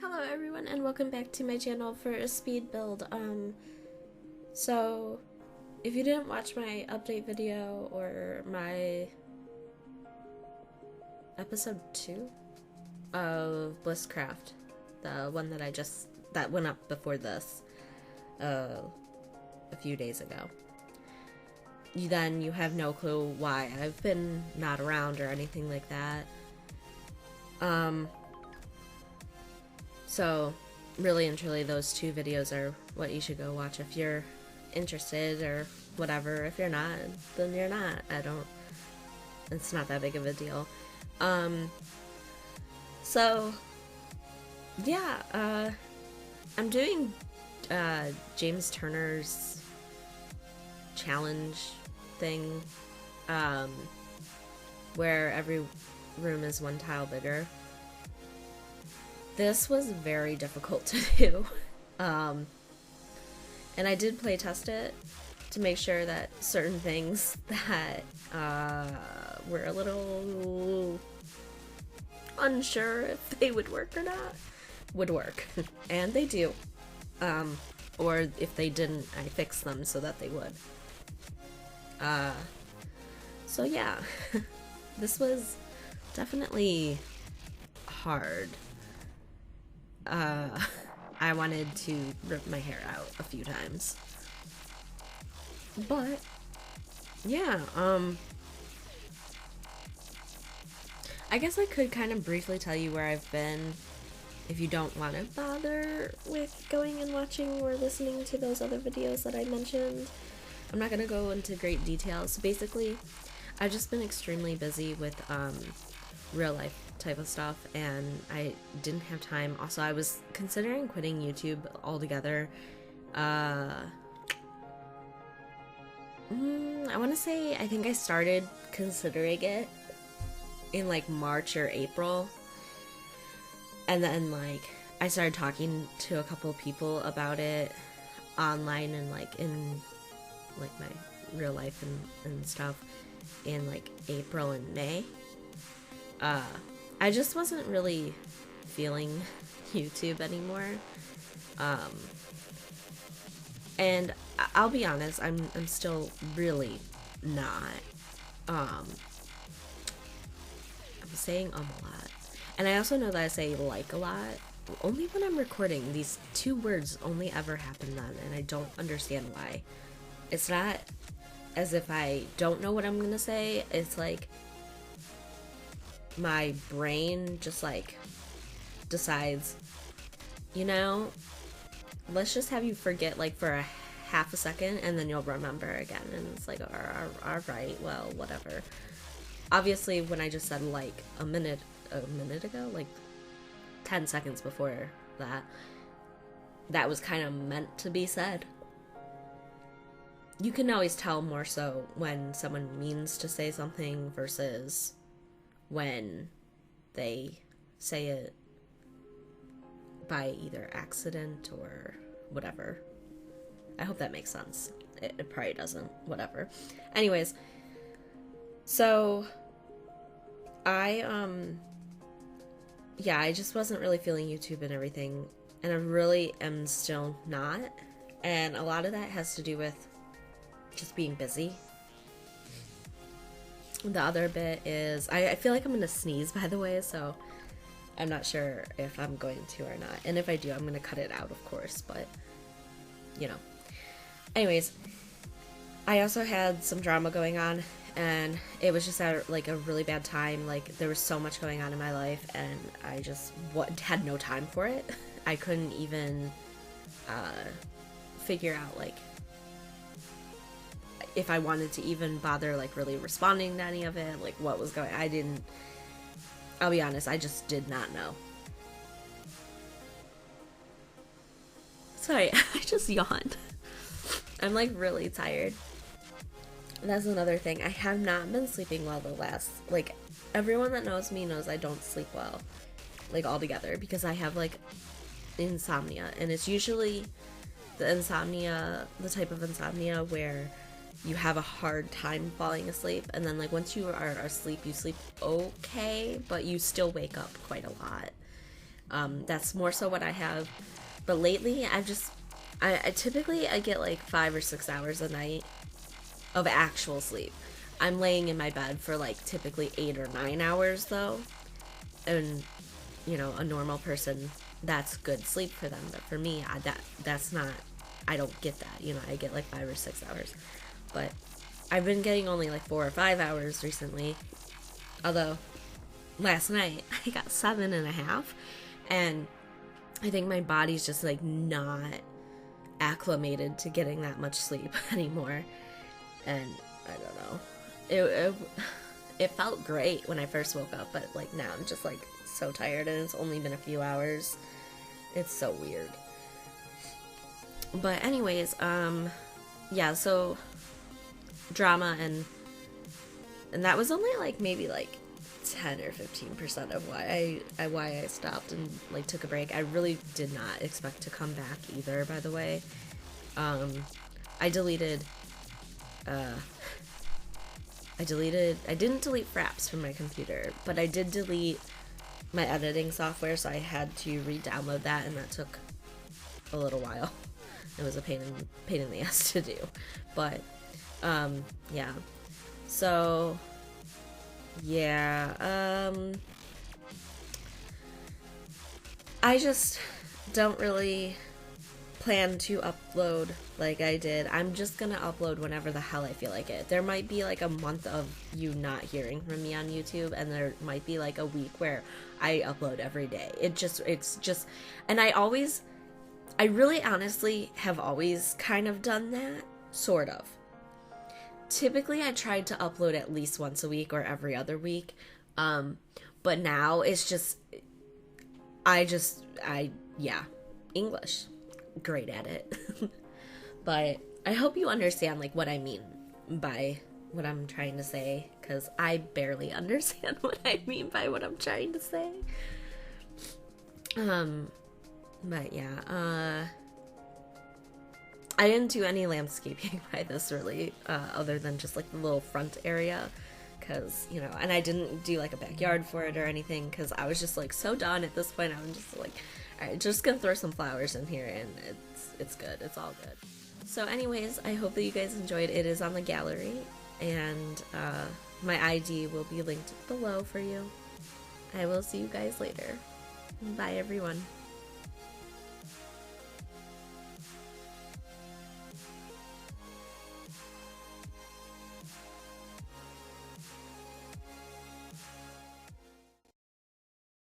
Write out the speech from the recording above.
Hello everyone and welcome back to my channel for a speed build. So if you didn't watch my update video or my episode 2 of Blisscraft, the one that went up before this a few days ago, then you have no clue why I've been not around or anything like that. So really and truly those two videos are what you should go watch if you're interested or whatever. If you're not, then you're not. It's not that big of a deal. So yeah, I'm doing James Turner's challenge thing, where every room is one tile bigger. This was very difficult to do, and I did play test it to make sure that certain things that were a little unsure if they would work or not would work, and they do, or if they didn't, I fixed them so that they would. So yeah, this was definitely hard. I wanted to rip my hair out a few times. But yeah, I guess I could kind of briefly tell you where I've been if you don't want to bother with going and watching or listening to those other videos that I mentioned. I'm not going to go into great details. Basically, I've just been extremely busy with real life type of stuff, and I didn't have time. Also, I was considering quitting YouTube altogether. I want to say I think I started considering it in like March or April, and then like I started talking to a couple people about it online and like in like my real life and stuff in like April and May. I just wasn't really feeling YouTube anymore. And I'll be honest, I'm still really not. I'm saying a lot. And I also know that I say like a lot only when I'm recording. These two words only ever happen then, and I don't understand why. It's not as if I don't know what I'm gonna say. It's like my brain just like decides, you know, let's just have you forget like for a half a second and then you'll remember again. And it's like, all right, well, whatever. Obviously, when I just said like a minute ago, like 10 seconds before that was kind of meant to be said. You can always tell more so when someone means to say something versus when they say it by either accident or whatever. I hope that makes sense. It probably doesn't. Whatever. Anyways, so I just wasn't really feeling YouTube and everything, and I really am still not. And a lot of that has to do with just being busy. The other bit is, I feel like I'm gonna sneeze, by the way, so I'm not sure if I'm going to or not. And if I do, I'm gonna cut it out, of course, but, you know. Anyways, I also had some drama going on, and it was just at, like, a really bad time. Like, there was so much going on in my life, and I just had no time for it. I couldn't even figure out, like, if I wanted to even bother like really responding to any of it, like what was going, I'll be honest, I just did not know. Sorry, I just yawned. I'm like really tired. That's another thing. I have not been sleeping well the last, like, everyone that knows me knows I don't sleep well, like altogether, because I have like insomnia, and it's usually the type of insomnia where you have a hard time falling asleep, and then like once you are asleep, you sleep okay, but you still wake up quite a lot. That's more so what I have. But lately, I typically I get like 5 or 6 hours a night of actual sleep. I'm laying in my bed for like typically 8 or 9 hours though. And you know, a normal person, that's good sleep for them. But for me, that's not, I don't get that. You know, I get like 5 or 6 hours. But I've been getting only like 4 or 5 hours recently. Although last night I got 7.5, and I think my body's just like not acclimated to getting that much sleep anymore. And I don't know. It felt great when I first woke up, but like now I'm just like so tired, and it's only been a few hours. It's so weird. But anyways, yeah, so drama, and that was only like maybe like 10 or 15% of why I stopped and like took a break. I really did not expect to come back either, by the way. I didn't delete fraps from my computer, but I did delete my editing software, so I had to re-download that, and that took a little while. It was a pain in the ass to do. But yeah. So yeah, I just don't really plan to upload like I did. I'm just gonna upload whenever the hell I feel like it. There might be like a month of you not hearing from me on YouTube, and there might be like a week where I upload every day. It's just, and I really honestly have always kind of done that, sort of. Typically I tried to upload at least once a week or every other week, but now it's just, yeah, English, great at it. But I hope you understand like what I mean by what I'm trying to say, because I barely understand what I mean by what I'm trying to say. But yeah, I didn't do any landscaping by this really, other than just like the little front area, because, you know, and I didn't do like a backyard for it or anything, because I was just like so done at this point. I'm just like, alright, just gonna throw some flowers in here, and it's good, it's all good. So anyways, I hope that you guys enjoyed. It is on the gallery, and my ID will be linked below for you. I will see you guys later. Bye everyone.